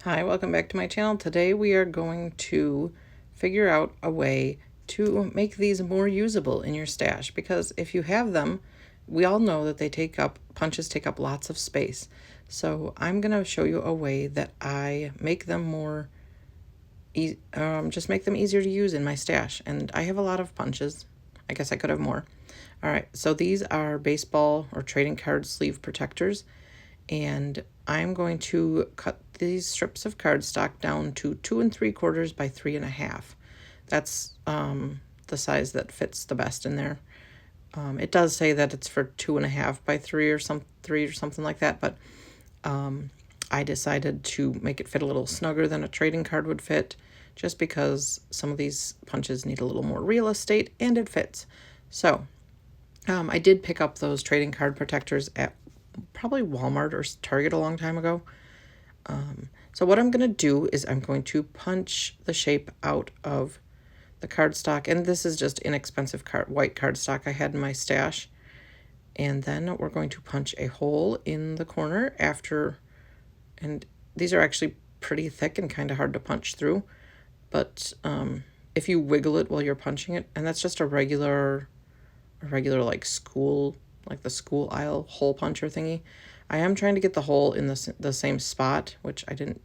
Hi, welcome back to my channel. Today we are going to figure out a way to make these more usable in your stash, because if you have them, we all know that punches take up lots of space. So I'm going to show you a way that I make them just make them easier to use in my stash. And I have a lot of punches. I guess I could have more. All right, so these are baseball or trading card sleeve protectors, and I'm going to cut these strips of cardstock down to 2 3/4 by 3.5. That's the size that fits the best in there. It does say that it's for 2.5 by 3 or something like that, but I decided to make it fit a little snugger than a trading card would fit, just because some of these punches need a little more real estate, and it fits. So I did pick up those trading card protectors at probably Walmart or Target a long time ago. So what I'm going to do is I'm going to punch the shape out of the cardstock, and this is just inexpensive white cardstock I had in my stash. And then we're going to punch a hole in the corner and these are actually pretty thick and kind of hard to punch through, but if you wiggle it while you're punching it, and that's just a regular like the school aisle hole puncher thingy. I am trying to get the hole in the same spot, which I didn't,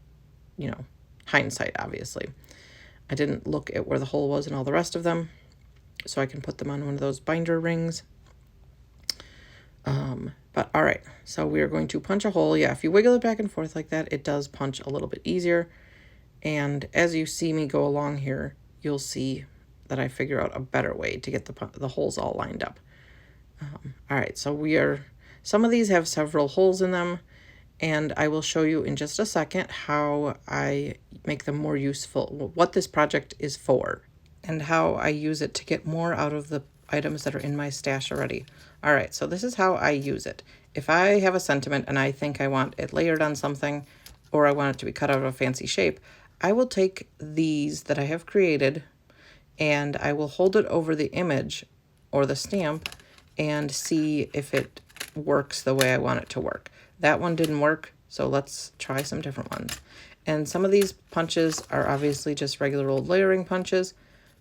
hindsight, obviously. I didn't look at where the hole was in all the rest of them, so I can put them on one of those binder rings. But all right, so we are going to punch a hole. Yeah, if you wiggle it back and forth like that, it does punch a little bit easier. And as you see me go along here, you'll see that I figure out a better way to get the holes all lined up. All right, so some of these have several holes in them, and I will show you in just a second how I make them more useful, what this project is for, and how I use it to get more out of the items that are in my stash already. All right, so this is how I use it. If I have a sentiment and I think I want it layered on something, or I want it to be cut out of a fancy shape, I will take these that I have created and I will hold it over the image or the stamp and see if it works the way I want it to work. That one didn't work, so let's try some different ones. And some of these punches are obviously just regular old layering punches,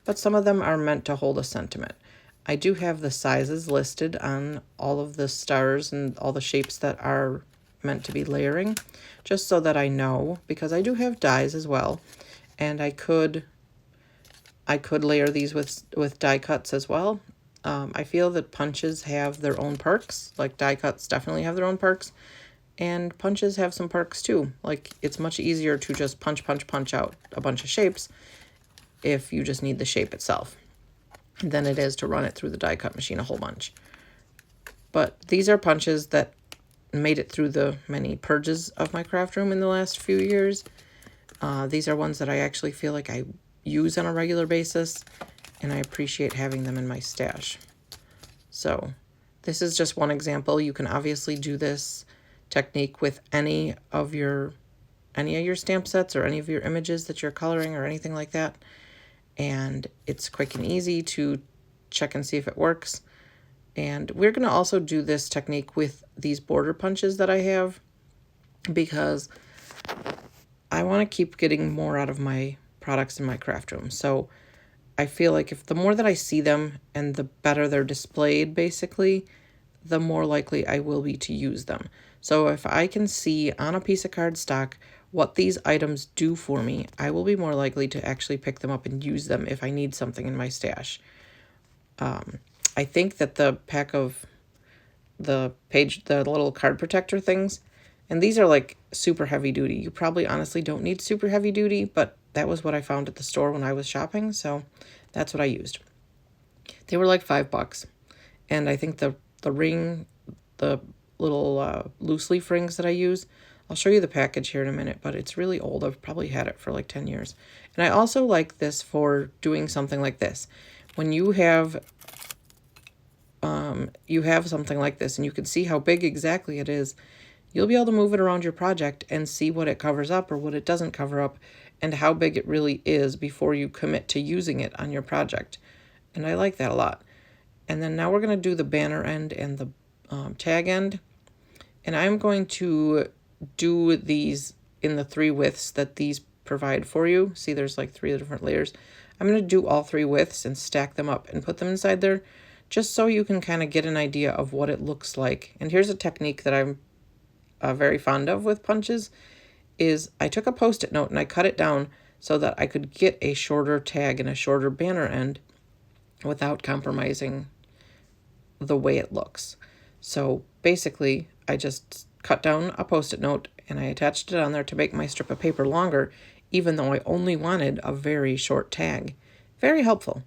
but some of them are meant to hold a sentiment. I do have the sizes listed on all of the stars and all the shapes that are meant to be layering, just so that I know, because I do have dies as well, and I could layer these with die cuts as well. I feel that punches have their own perks, like die cuts definitely have their own perks, and punches have some perks too. Like, it's much easier to just punch out a bunch of shapes if you just need the shape itself than it is to run it through the die cut machine a whole bunch. But these are punches that made it through the many purges of my craft room in the last few years. These are ones that I actually feel like I use on a regular basis, and I appreciate having them in my stash. So this is just one example. You can obviously do this technique with any of your stamp sets or any of your images that you're coloring or anything like that. And it's quick and easy to check and see if it works. And we're going to also do this technique with these border punches that I have, because I want to keep getting more out of my products in my craft room. So I feel like if the more that I see them and the better they're displayed, basically, the more likely I will be to use them. So if I can see on a piece of cardstock what these items do for me, I will be more likely to actually pick them up and use them if I need something in my stash. I think that the pack of the little card protector things, and these are like super heavy duty. You probably honestly don't need super heavy duty, but that was what I found at the store when I was shopping, so that's what I used. They were like $5, and I think the ring, the little loose leaf rings that I use, I'll show you the package here in a minute, but it's really old. I've probably had it for like 10 years. And I also like this for doing something like this. When you have something like this and you can see how big exactly it is, you'll be able to move it around your project and see what it covers up or what it doesn't cover up and how big it really is before you commit to using it on your project. And I like that a lot. And then now we're going to do the banner end and the tag end. And I'm going to do these in the 3 widths that these provide for you. See, there's like 3 different layers. I'm going to do all 3 widths and stack them up and put them inside there just so you can kind of get an idea of what it looks like. And here's a technique that I'm very fond of with punches is I took a Post-it note and I cut it down so that I could get a shorter tag and a shorter banner end without compromising the way it looks. So basically, I just cut down a Post-it note and I attached it on there to make my strip of paper longer, even though I only wanted a very short tag. Very helpful.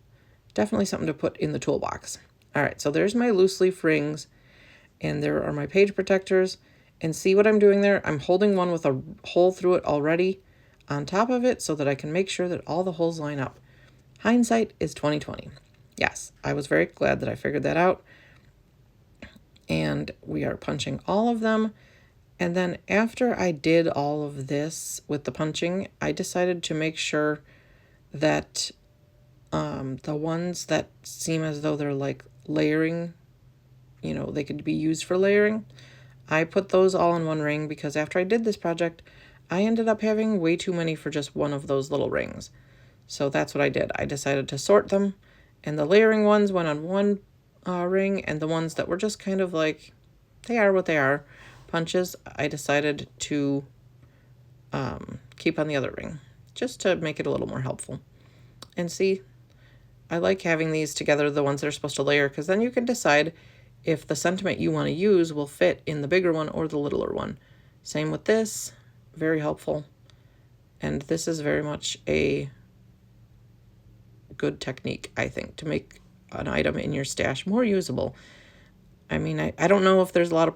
Definitely something to put in the toolbox. All right, so there's my loose leaf rings, and there are my page protectors. And see what I'm doing there? I'm holding one with a hole through it already on top of it so that I can make sure that all the holes line up. Hindsight is 20/20. Yes, I was very glad that I figured that out. And we are punching all of them. And then after I did all of this with the punching, I decided to make sure that the ones that seem as though they're like layering, you know, they could be used for layering, I put those all in one ring because after I did this project, I ended up having way too many for just one of those little rings. So that's what I did. I decided to sort them, and the layering ones went on one ring, and the ones that were just kind of like, they are what they are, punches, I decided to keep on the other ring, just to make it a little more helpful. And see, I like having these together, the ones that are supposed to layer, because then you can decide if the sentiment you want to use will fit in the bigger one or the littler one. Same with this, very helpful. And this is very much a good technique, I think, to make an item in your stash more usable. I mean, I don't know if there's a lot of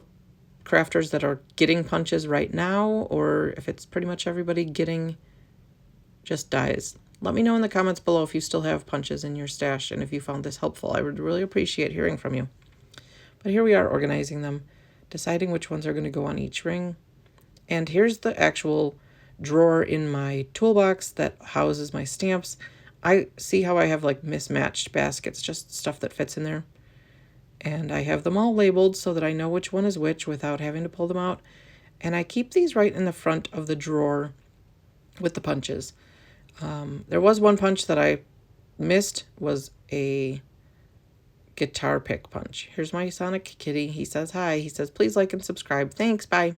crafters that are getting punches right now, or if it's pretty much everybody getting just dies. Let me know in the comments below if you still have punches in your stash and if you found this helpful. I would really appreciate hearing from you. But here we are organizing them, deciding which ones are going to go on each ring. And here's the actual drawer in my toolbox that houses my stamps. I see how I have like mismatched baskets, just stuff that fits in there. And I have them all labeled so that I know which one is which without having to pull them out. And I keep these right in the front of the drawer with the punches. There was one punch that I missed, was a guitar pick punch. Here's my Sonic Kitty. He says hi. He says, please like and subscribe. Thanks. Bye.